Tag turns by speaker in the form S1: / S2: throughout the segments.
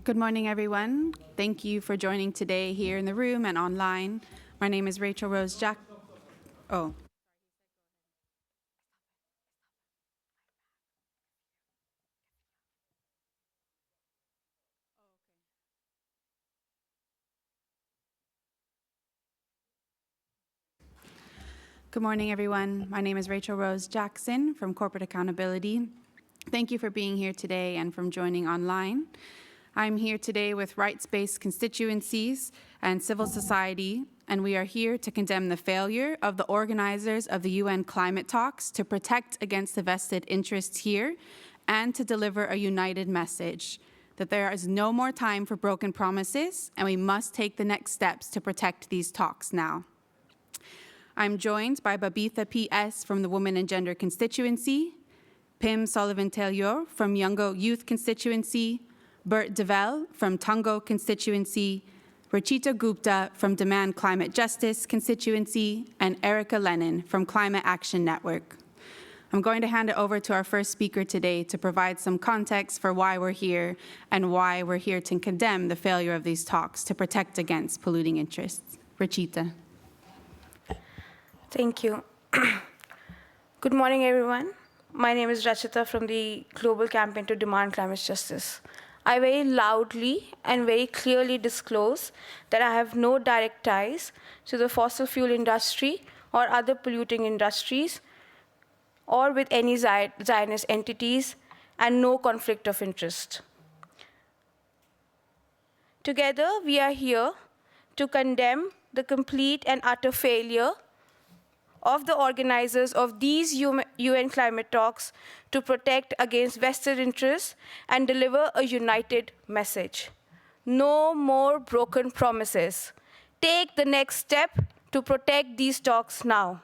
S1: Good morning, everyone. Thank you for joining today here in the room and online. My name is Rachel Rose Jack. Oh. Good morning, everyone. My name is Rachel Rose Jackson from Corporate Accountability. Thank you for being here today and from joining online. I'm here today with rights-based constituencies and civil society, and we are here to condemn the failure of the organizers of the UN climate talks to protect against the vested interests here and to deliver a united message that there is no more time for broken promises and we must take the next steps to protect these talks now. I'm joined by Babitha P.S. from the Women and Gender constituency, Pim Sullivan-Taylor from Youngo Youth constituency, Bert Devell from Tungo constituency, Rachita Gupta from Demand Climate Justice constituency, and Erica Lennon from Climate Action Network. I'm going to hand it over to our first speaker today to provide some context for why we're here and why we're here to condemn the failure of these talks to protect against polluting interests. Rachita.
S2: Thank you. Good morning, everyone. My name is Rachita from the Global Campaign to Demand Climate Justice. I very loudly and very clearly disclose that I have no direct ties to the fossil fuel industry or other polluting industries or with any Zionist entities and no conflict of interest. Together, we are here to condemn the complete and utter failure of the organizers of these UN climate talks to protect against vested interests and deliver a united message. No more broken promises. Take the next step to protect these talks now.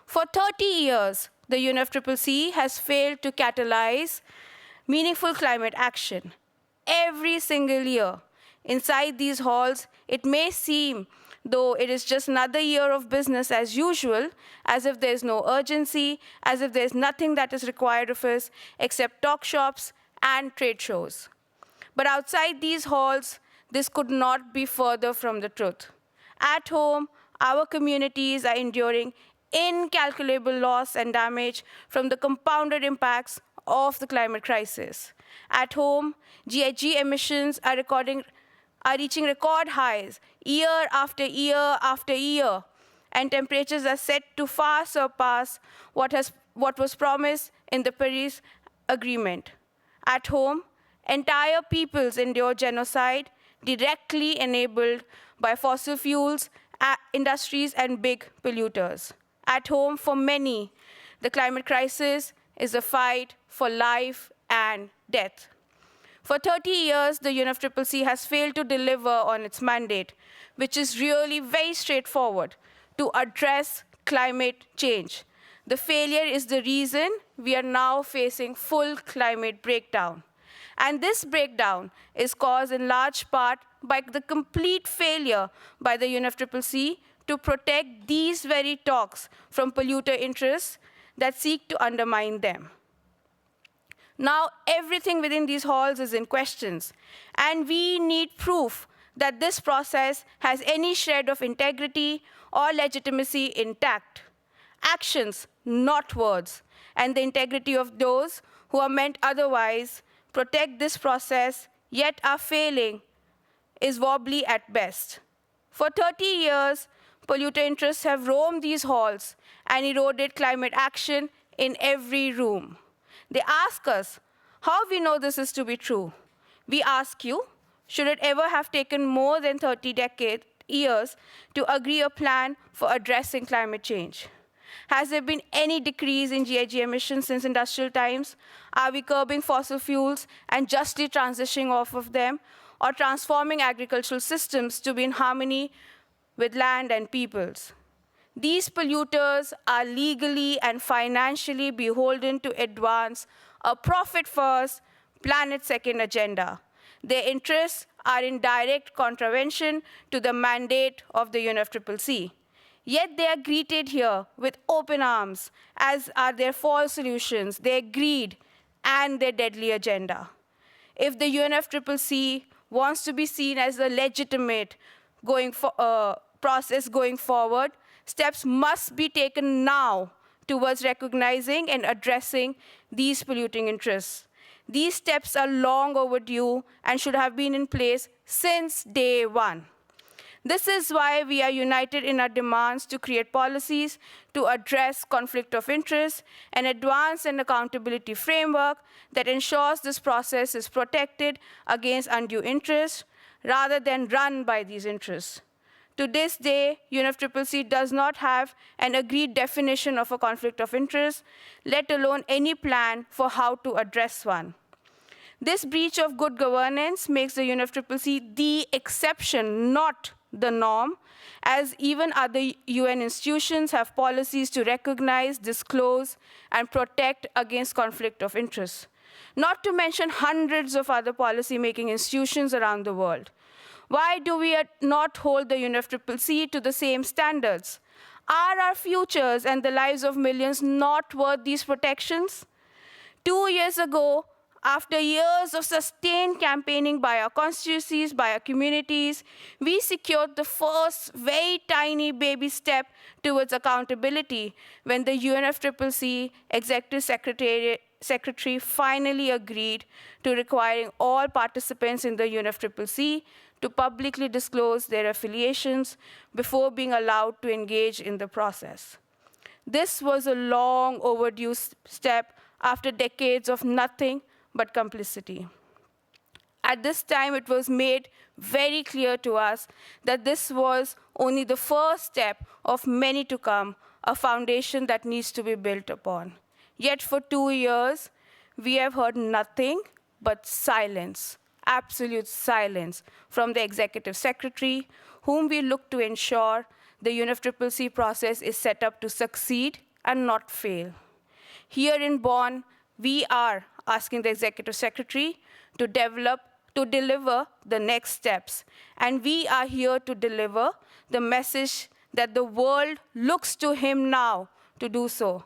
S2: For 30 years, the UNFCCC has failed to catalyze meaningful climate action. Every single year, inside these halls, it may seem though it is just another year of business as usual, as if there's no urgency, as if there's nothing that is required of us except talk shops and trade shows. But outside these halls, this could not be further from the truth. At home, our communities are enduring incalculable loss and damage from the compounded impacts of the climate crisis. At home, GHG emissions are reaching record highs year after year after year, and temperatures are set to far surpass what was promised in the Paris Agreement. At home, entire peoples endure genocide directly enabled by fossil fuels, industries, and big polluters. At home, for many, the climate crisis is a fight for life and death. For 30 years, the UNFCCC has failed to deliver on its mandate, which is really very straightforward, to address climate change. The failure is the reason we are now facing full climate breakdown. And this breakdown is caused in large part by the complete failure by the UNFCCC to protect these very talks from polluter interests that seek to undermine them. Now, everything within these halls is in questions, and we need proof that this process has any shred of integrity or legitimacy intact. Actions, not words, and the integrity of those who are meant otherwise protect this process, yet are failing, is wobbly at best. For 30 years, polluter interests have roamed these halls and eroded climate action in every room. They ask us how we know this is to be true. We ask you, should it ever have taken more than 30 years to agree a plan for addressing climate change? Has there been any decrease in GHG emissions since industrial times? Are we curbing fossil fuels and justly transitioning off of them, or transforming agricultural systems to be in harmony with land and peoples? These polluters are legally and financially beholden to advance a profit-first, planet-second agenda. Their interests are in direct contravention to the mandate of the UNFCCC. Yet they are greeted here with open arms, as are their false solutions, their greed, and their deadly agenda. If the UNFCCC wants to be seen as a legitimate process going forward, steps must be taken now towards recognizing and addressing these polluting interests. These steps are long overdue and should have been in place since day one. This is why we are united in our demands to create policies to address conflict of interest and advance an accountability framework that ensures this process is protected against undue interest rather than run by these interests. To this day, UNFCCC does not have an agreed definition of a conflict of interest, let alone any plan for how to address one. This breach of good governance makes the UNFCCC the exception, not the norm, as even other UN institutions have policies to recognize, disclose, and protect against conflict of interest. Not to mention hundreds of other policy-making institutions around the world. Why do we not hold the UNFCCC to the same standards? Are our futures and the lives of millions not worth these protections? 2 years ago, after years of sustained campaigning by our constituencies, by our communities, we secured the first very tiny baby step towards accountability when the UNFCCC Executive Secretary finally agreed to requiring all participants in the UNFCCC to publicly disclose their affiliations before being allowed to engage in the process. This was a long overdue step after decades of nothing but complicity. At this time, it was made very clear to us that this was only the first step of many to come, a foundation that needs to be built upon. Yet for 2 years, we have heard nothing but silence, absolute silence, from the Executive Secretary, whom we look to ensure the UNFCCC process is set up to succeed and not fail. Here in Bonn, we are asking the Executive Secretary to deliver the next steps. And we are here to deliver the message that the world looks to him now to do so.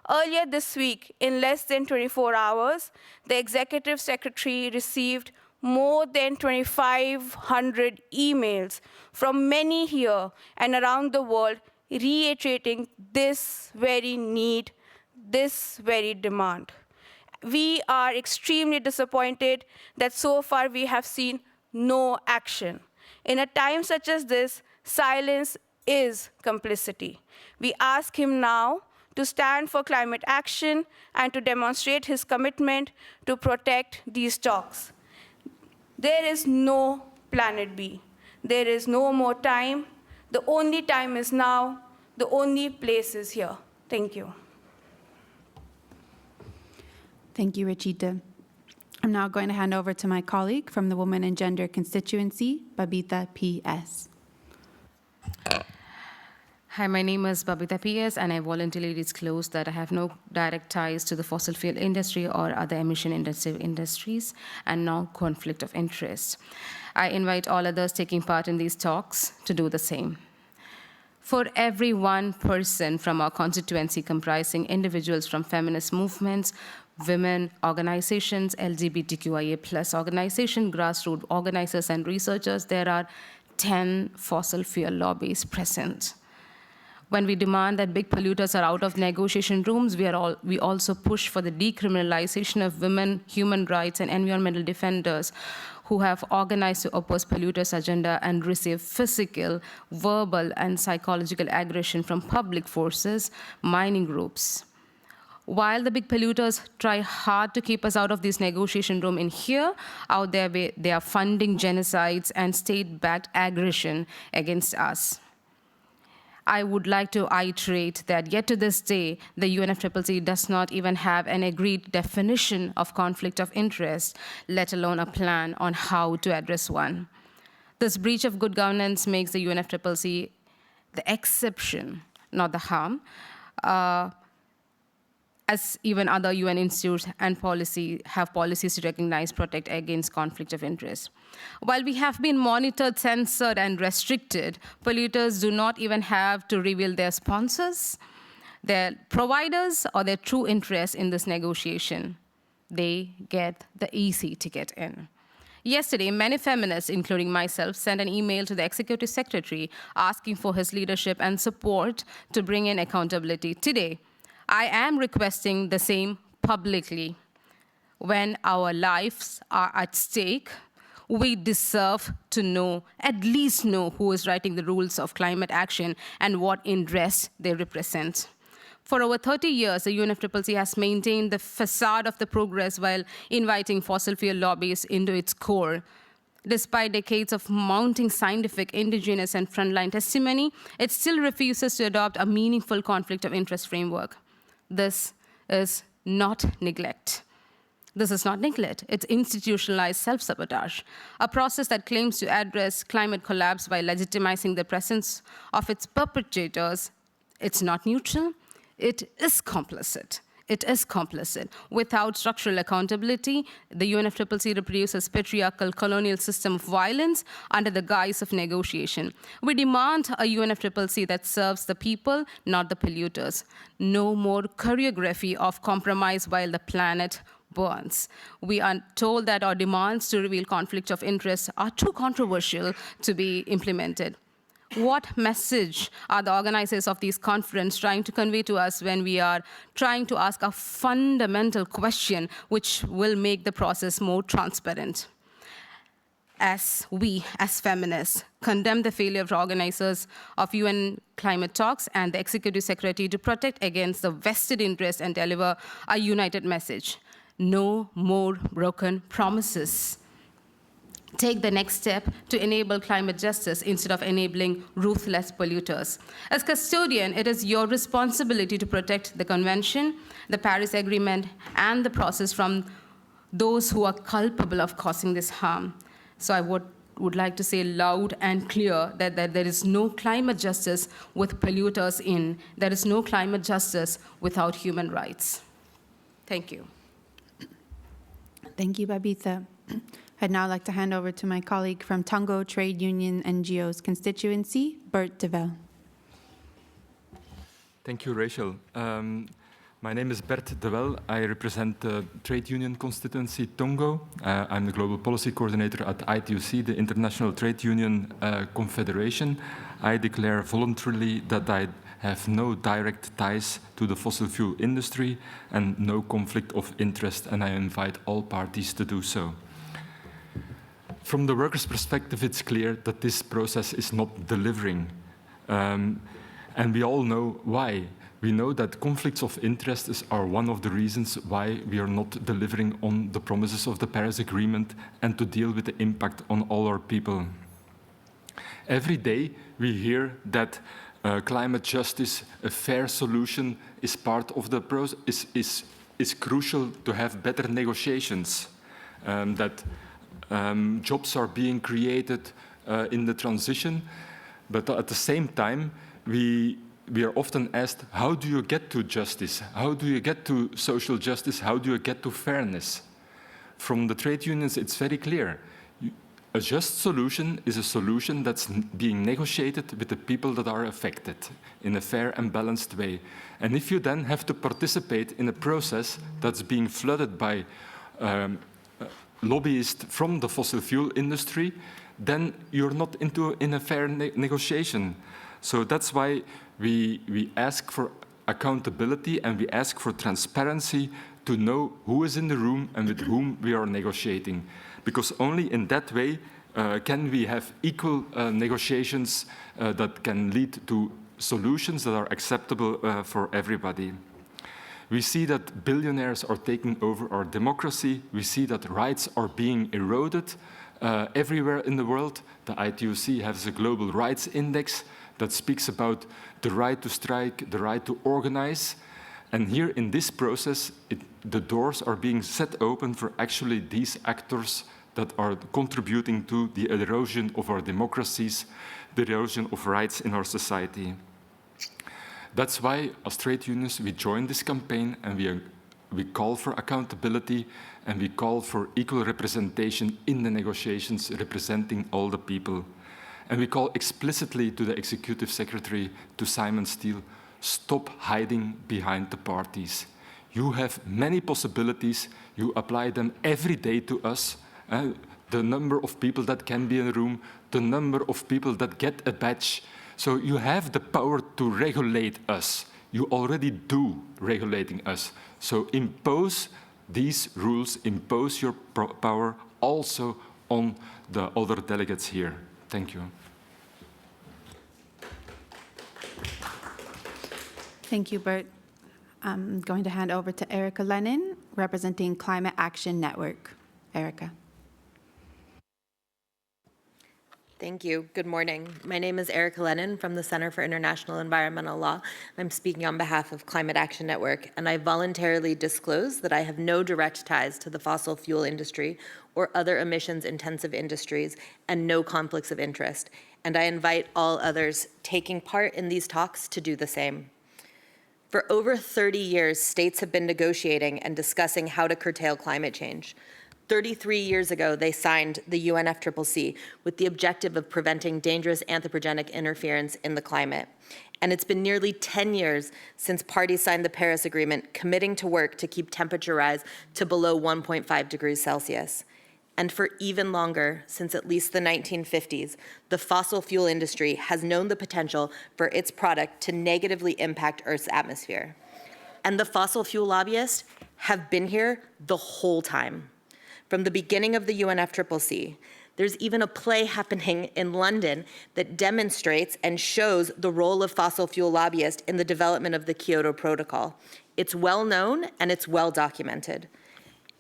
S2: Earlier this week, in less than 24 hours, the Executive Secretary received more than 2,500 emails from many here and around the world reiterating this very need, this very demand. We are extremely disappointed that so far we have seen no action. In a time such as this, silence is complicity. We ask him now to stand for climate action and to demonstrate his commitment to protect these talks. There is no planet B. There is no more time. The only time is now. The only place is here. Thank you.
S1: Thank you, Rachita. I'm now going to hand over to my colleague from the Women and Gender constituency, Babita P.S.
S3: Hi, my name is Babita P.S., and I voluntarily disclose that I have no direct ties to the fossil fuel industry or other emission-intensive industries, and no conflict of interest. I invite all others taking part in these talks to do the same. For every one person from our constituency comprising individuals from feminist movements, women organizations, LGBTQIA+ organizations, grassroots organizers and researchers, there are 10 fossil fuel lobbies present. When we demand that big polluters are out of negotiation rooms, we also push for the decriminalization of women, human rights, and environmental defenders who have organized to oppose polluters' agenda and receive physical, verbal, and psychological aggression from public forces, mining groups. While the big polluters try hard to keep us out of this negotiation room in here, out there they are funding genocides and state-backed aggression against us. I would like to iterate that yet to this day, the UNFCCC does not even have an agreed definition of conflict of interest, let alone a plan on how to address one. This breach of good governance makes the UNFCCC the exception, not the harm, as even other UN institutes and have policies to recognize, protect against conflict of interest. While we have been monitored, censored, and restricted, polluters do not even have to reveal their sponsors, their providers, or their true interest in this negotiation. They get the easy ticket in. Yesterday, many feminists, including myself, sent an email to the executive secretary asking for his leadership and support to bring in accountability. Today, I am requesting the same publicly. When our lives are at stake, we deserve to know, at least know, who is writing the rules of climate action and what interests they represent. For over 30 years, the UNFCCC has maintained the facade of the progress while inviting fossil fuel lobbies into its core. Despite decades of mounting scientific, indigenous, and frontline testimony, it still refuses to adopt a meaningful conflict of interest framework. This is not neglect. This is not neglect, it's institutionalized self-sabotage, a process that claims to address climate collapse by legitimizing the presence of its perpetrators. It's not neutral, it is complicit. It is complicit. Without structural accountability, the UNFCCC reproduces patriarchal colonial system of violence under the guise of negotiation. We demand a UNFCCC that serves the people, not the polluters. No more choreography of compromise while the planet burns. We are told that our demands to reveal conflict of interest are too controversial to be implemented. What message are the organizers of these conferences trying to convey to us when we are trying to ask a fundamental question which will make the process more transparent? As we, as feminists, condemn the failure of organizers of UN climate talks and the executive secretary to protect against the vested interest and deliver a united message. No more broken promises. Take the next step to enable climate justice instead of enabling ruthless polluters. As custodian, it is your responsibility to protect the Convention, the Paris Agreement, and the process from those who are culpable of causing this harm. So I would like to say loud and clear that there is no climate justice with polluters in. There is no climate justice without human rights. Thank you.
S1: Thank you, Babita. I'd now like to hand over to my colleague from Tongo Trade Union NGO's constituency, Bert de Wel.
S4: Thank you, Rachel. My name is Bert de Wel. I represent the trade union constituency Tongo. I'm the global policy coordinator at ITUC, the International Trade Union Confederation. I declare voluntarily that I have no direct ties to the fossil fuel industry and no conflict of interest, and I invite all parties to do so. From the workers' perspective, it's clear that this process is not delivering. And we all know why. We know that conflicts of interest are one of the reasons why we are not delivering on the promises of the Paris Agreement and to deal with the impact on all our people. Every day we hear that climate justice, a fair solution, is part of the process, is crucial to have better negotiations, that jobs are being created in the transition, but at the same time, we are often asked, how do you get to justice? How do you get to social justice? How do you get to fairness? From the trade unions, it's very clear. A just solution is a solution that's being negotiated with the people that are affected in a fair and balanced way. And if you then have to participate in a process that's being flooded by lobbyists from the fossil fuel industry, then you're not in a fair negotiation. So that's why we ask for accountability and we ask for transparency to know who is in the room and with whom we are negotiating. Because only in that way can we have equal negotiations that can lead to solutions that are acceptable for everybody. We see that billionaires are taking over our democracy. We see that rights are being eroded everywhere in the world. The ITUC has a global rights index that speaks about the right to strike, the right to organize. And here in this process, the doors are being set open for actually these actors that are contributing to the erosion of our democracies, the erosion of rights in our society. That's why, as trade unions, we join this campaign and we call for accountability and we call for equal representation in the negotiations representing all the people. And we call explicitly to the Executive Secretary, to Simon Steele, stop hiding behind the parties. You have many possibilities. You apply them every day to us. the number of people that can be in a room, the number of people that get a badge. So you have the power to regulate us. You already do regulating us. So impose these rules, impose your power also on the other delegates here. Thank you.
S1: Thank you, Bert. I'm going to hand over to Erica Lennon, representing Climate Action Network. Erica.
S5: Thank you. Good morning. My name is Erica Lennon from the Center for International Environmental Law. I'm speaking on behalf of Climate Action Network, and I voluntarily disclose that I have no direct ties to the fossil fuel industry or other emissions-intensive industries and no conflicts of interest. And I invite all others taking part in these talks to do the same. For over 30 years, states have been negotiating and discussing how to curtail climate change. 33 years ago, they signed the UNFCCC with the objective of preventing dangerous anthropogenic interference in the climate. And it's been nearly 10 years since parties signed the Paris Agreement, committing to work to keep temperature rise to below 1.5 degrees Celsius. And for even longer, since at least the 1950s, the fossil fuel industry has known the potential for its product to negatively impact Earth's atmosphere. And the fossil fuel lobbyists have been here the whole time. From the beginning of the UNFCCC, there's even a play happening in London that demonstrates and shows the role of fossil fuel lobbyists in the development of the Kyoto Protocol. It's well known and it's well documented.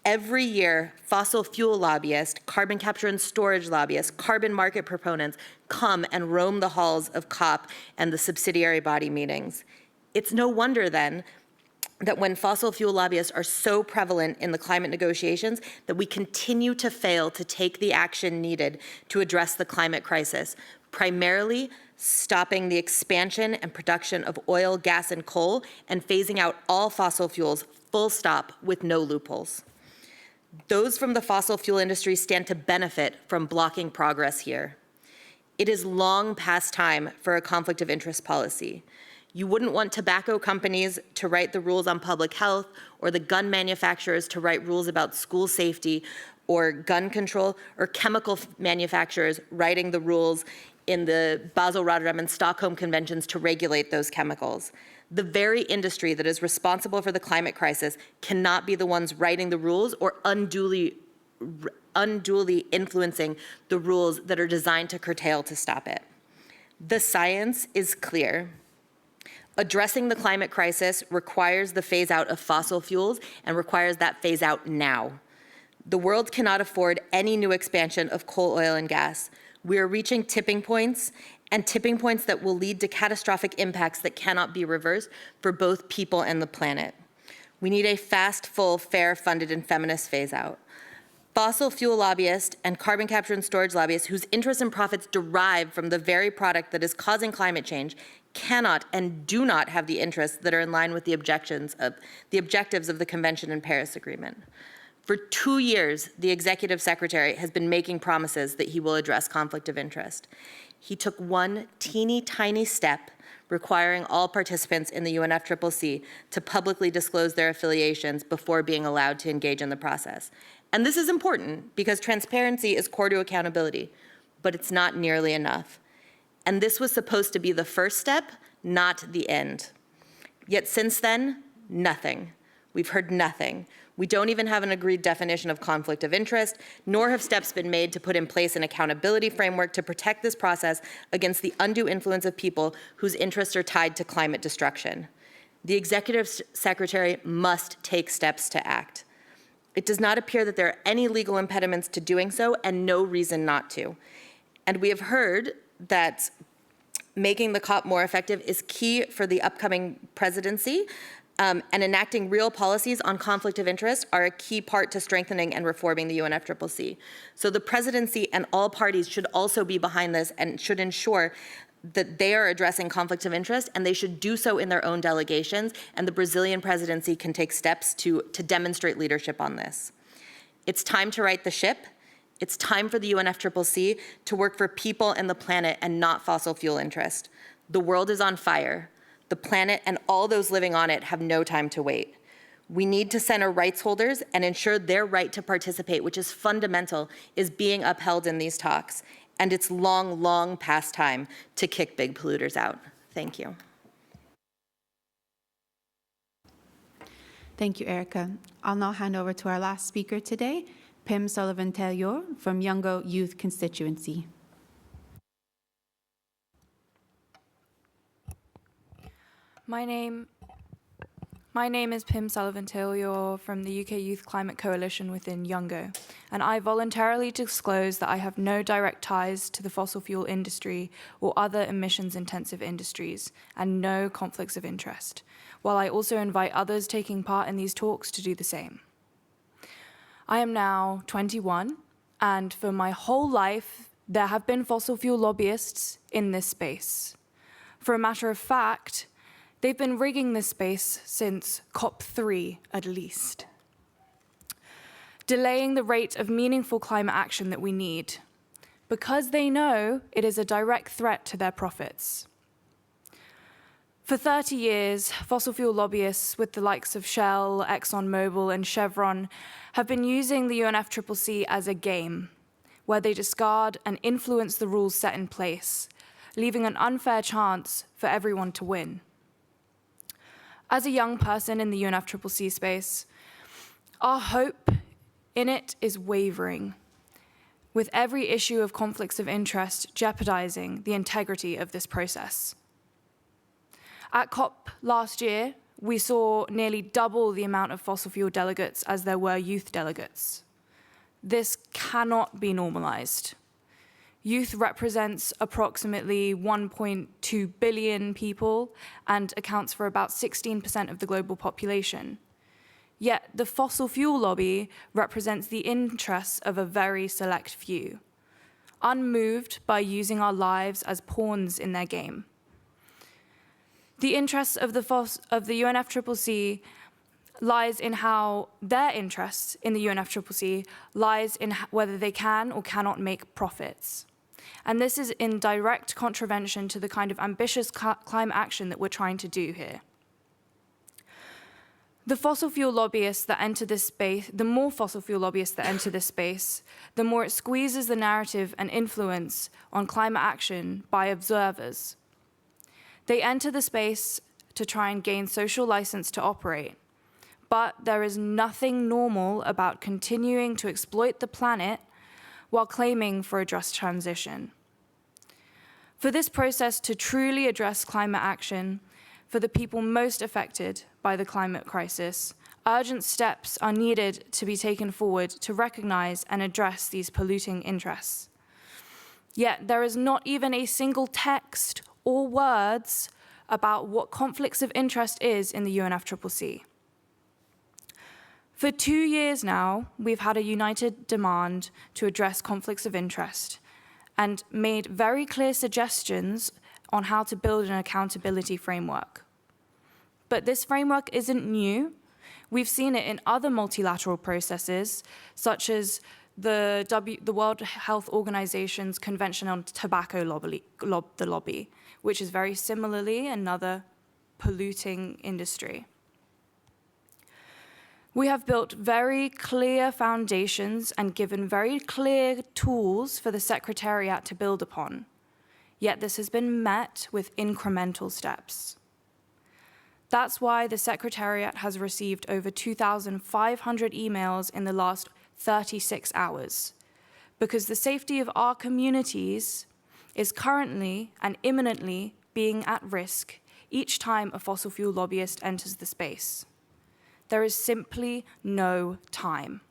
S5: Every year, fossil fuel lobbyists, carbon capture and storage lobbyists, carbon market proponents come and roam the halls of COP and the subsidiary body meetings. It's no wonder then that when fossil fuel lobbyists are so prevalent in the climate negotiations, that we continue to fail to take the action needed to address the climate crisis, primarily stopping the expansion and production of oil, gas, and coal, and phasing out all fossil fuels, full stop, with no loopholes. Those from the fossil fuel industry stand to benefit from blocking progress here. It is long past time for a conflict of interest policy. You wouldn't want tobacco companies to write the rules on public health, or the gun manufacturers to write rules about school safety or gun control, or chemical manufacturers writing the rules in the Basel, Rotterdam, and Stockholm Conventions to regulate those chemicals. The very industry that is responsible for the climate crisis cannot be the ones writing the rules or unduly influencing the rules that are designed to curtail to stop it. The science is clear. Addressing the climate crisis requires the phase out of fossil fuels and requires that phase out now. The world cannot afford any new expansion of coal, oil, and gas. We are reaching tipping points, and tipping points that will lead to catastrophic impacts that cannot be reversed for both people and the planet. We need a fast, full, fair, funded, and feminist phase out. Fossil fuel lobbyists and carbon capture and storage lobbyists whose interests and profits derive from the very product that is causing climate change cannot and do not have the interests that are in line with the objectives of the Convention and Paris Agreement. For 2 years, the Executive Secretary has been making promises that he will address conflict of interest. He took one teeny tiny step, requiring all participants in the UNFCCC to publicly disclose their affiliations before being allowed to engage in the process. And this is important because transparency is core to accountability, but it's not nearly enough. And this was supposed to be the first step, not the end. Yet since then, nothing. We've heard nothing. We don't even have an agreed definition of conflict of interest, nor have steps been made to put in place an accountability framework to protect this process against the undue influence of people whose interests are tied to climate destruction. The Executive Secretary must take steps to act. It does not appear that there are any legal impediments to doing so, and no reason not to. And we have heard that making the COP more effective is key for the upcoming presidency, and enacting real policies on conflict of interest are a key part to strengthening and reforming the UNFCCC. So the presidency and all parties should also be behind this and should ensure that they are addressing conflicts of interest, and they should do so in their own delegations, and the Brazilian presidency can take steps to demonstrate leadership on this. It's time to right the ship. It's time for the UNFCCC to work for people and the planet and not fossil fuel interest. The world is on fire. The planet and all those living on it have no time to wait. We need to center rights holders and ensure their right to participate, which is fundamental, is being upheld in these talks. And it's long, long past time to kick big polluters out. Thank you.
S1: Thank you, Erica. I'll now hand over to our last speaker today, Pim Sullivan-Taylor from Youngo Youth Constituency.
S6: My name is Pim Sullivan-Taylor from the UK Youth Climate Coalition within Youngo, and I voluntarily disclose that I have no direct ties to the fossil fuel industry or other emissions-intensive industries, and no conflicts of interest, while I also invite others taking part in these talks to do the same. I am now 21, and for my whole life, there have been fossil fuel lobbyists in this space. For a matter of fact, they've been rigging this space since COP3 at least, delaying the rate of meaningful climate action that we need, because they know it is a direct threat to their profits. For 30 years, fossil fuel lobbyists with the likes of Shell, ExxonMobil, and Chevron have been using the UNFCCC as a game, where they discard and influence the rules set in place, leaving an unfair chance for everyone to win. As a young person in the UNFCCC space, our hope in it is wavering, with every issue of conflicts of interest jeopardizing the integrity of this process. At COP last year, we saw nearly double the amount of fossil fuel delegates as there were youth delegates. This cannot be normalized. Youth represents approximately 1.2 billion people and accounts for about 16% of the global population. Yet the fossil fuel lobby represents the interests of a very select few, unmoved by using our lives as pawns in their game. The interests of the UNFCCC lies in how their interests in the UNFCCC lies in whether they can or cannot make profits. And this is in direct contravention to the kind of ambitious climate action that we're trying to do here. The fossil fuel lobbyists that enter this space, the more fossil fuel lobbyists that enter this space, the more it squeezes the narrative and influence on climate action by observers. They enter the space to try and gain social license to operate, but there is nothing normal about continuing to exploit the planet while claiming for a just transition. For this process to truly address climate action for the people most affected by the climate crisis, urgent steps are needed to be taken forward to recognize and address these polluting interests. Yet there is not even a single text or words about what conflicts of interest is in the UNFCCC. For 2 years now, we've had a united demand to address conflicts of interest and made very clear suggestions on how to build an accountability framework. But this framework isn't new. We've seen it in other multilateral processes, such as the World Health Organization's Convention on Tobacco Lobby, which is very similarly another polluting industry. We have built very clear foundations and given very clear tools for the Secretariat to build upon, yet this has been met with incremental steps. That's why the Secretariat has received over 2,500 emails in the last 36 hours, because the safety of our communities is currently and imminently being at risk each time a fossil fuel lobbyist enters the space. There is simply no time.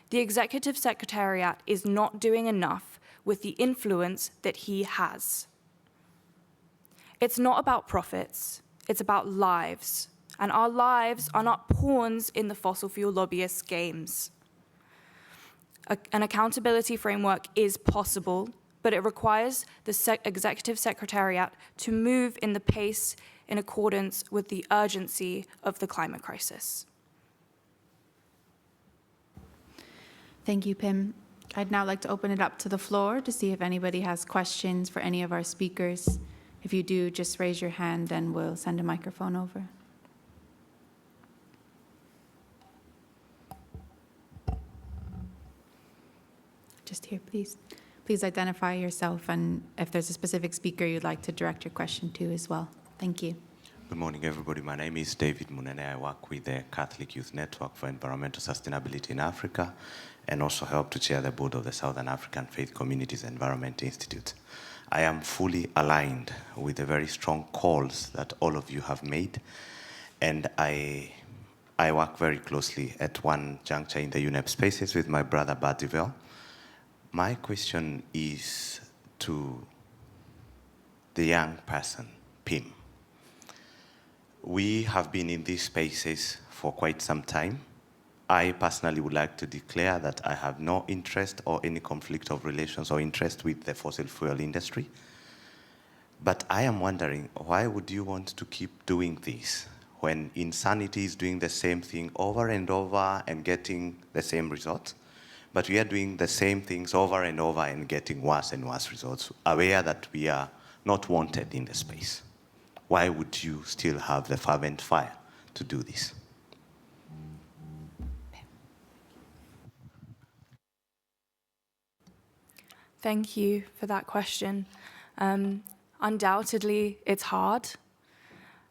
S6: The Executive Secretariat is not doing enough with the influence that he has. It's not about profits, it's about lives, and our lives are not pawns in the fossil fuel lobbyists' games. An accountability framework is possible, but it requires the Executive Secretariat to move in the pace in accordance with the urgency of the climate crisis.
S1: Thank you, Pim. I'd now like to open it up to the floor to see if anybody has questions for any of our speakers. If you do, just raise your hand and we'll send a microphone over. just here, please. Please identify yourself and if there's a specific speaker you'd like to direct your question to as well. Thank you.
S7: Good morning, everybody. My name is David Munene. I work with the Catholic Youth Network for Environmental Sustainability in Africa and also help to chair the board of the Southern African Faith Communities Environment Institute. I am fully aligned with the very strong calls that all of you have made, and I work very closely at one juncture in the UNEP spaces with my brother Bert de Wel. My question is to the young person, Pim. We have been in these spaces for quite some time. I personally would like to declare that I have no interest or any conflict of relations or interest with the fossil fuel industry. But I am wondering, why would you want to keep doing this when insanity is doing the same thing over and over and getting the same results? But we are doing the same things over and over and getting worse and worse results, aware that we are not wanted in the space. Why would you still have the fervent fire to do this?
S6: Thank you for that question. Undoubtedly, it's hard.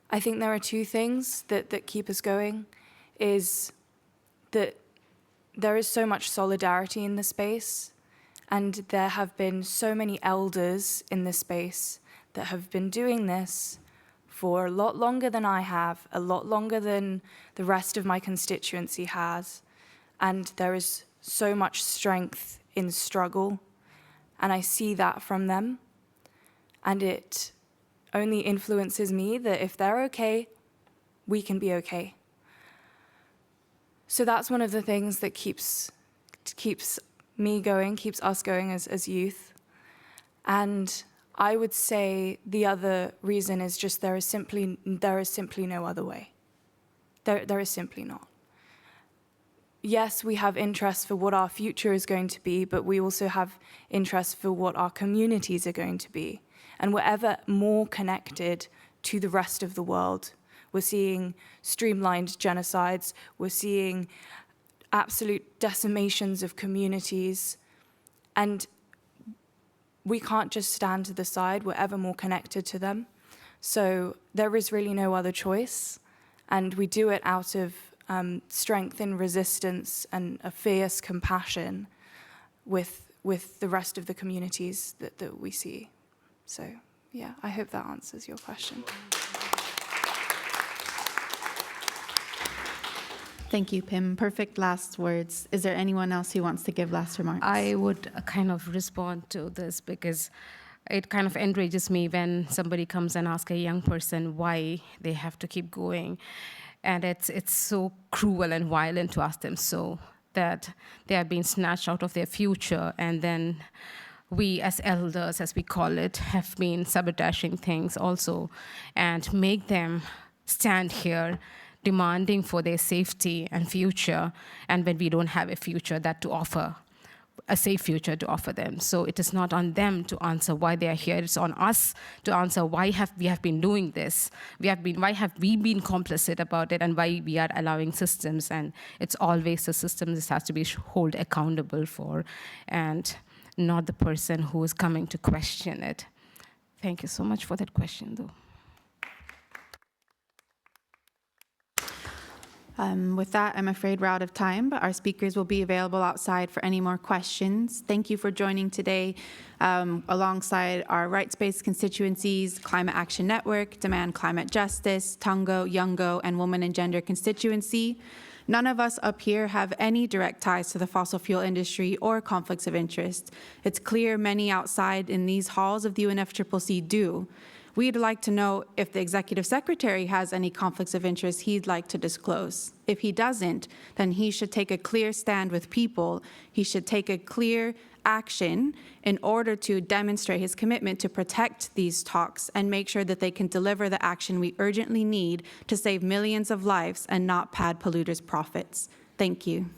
S6: I think there are two things that keep us going, is that there is so much solidarity in the space, and there have been so many elders in this space that have been doing this for a lot longer than I have, a lot longer than the rest of my constituency has, and there is so much strength in struggle, and I see that from them, and it only influences me that if they're okay, we can be okay. So that's one of the things that keeps me going, keeps us going as youth. And I would say the other reason is just there is simply no other way. There is simply not. Yes, we have interests for what our future is going to be, but we also have interests for what our communities are going to be. And we're ever more connected to the rest of the world. We're seeing streamlined genocides. We're seeing absolute decimations of communities. And we can't just stand to the side. We're ever more connected to them. So there is really no other choice. And we do it out of strength in resistance and a fierce compassion with the rest of the communities that we see. So, yeah, I hope that answers your question.
S1: Thank you, Pim. Perfect last words. Is there anyone else who wants to give last remarks?
S3: I would kind of respond to this because it kind of enrages me when somebody comes and asks a young person why they have to keep going. And it's so cruel and violent to ask them so, that they are being snatched out of their future, and then we as elders, as we call it, have been sabotaging things also, and make them stand here demanding for their safety and future, and when we don't have a future that to offer, a safe future to offer them. So it is not on them to answer why they are here. It's on us to answer why we have been doing this. Why have we been complicit about it, and why we are allowing systems. And it's always the system this has to be held accountable for, and not the person who is coming to question it. Thank you so much for that question, though.
S1: With that, I'm afraid we're out of time, but our speakers will be available outside for any more questions. Thank you for joining today alongside our rights-based constituencies, Climate Action Network, Demand Climate Justice, Tongo, Yungo, and Women and Gender constituency. None of us up here have any direct ties to the fossil fuel industry or conflicts of interest. It's clear many outside in these halls of the UNFCCC do. We'd like to know if the Executive Secretary has any conflicts of interest he'd like to disclose. If he doesn't, then he should take a clear stand with people. He should take a clear action in order to demonstrate his commitment to protect these talks and make sure that they can deliver the action we urgently need to save millions of lives and not pad polluters' profits. Thank you.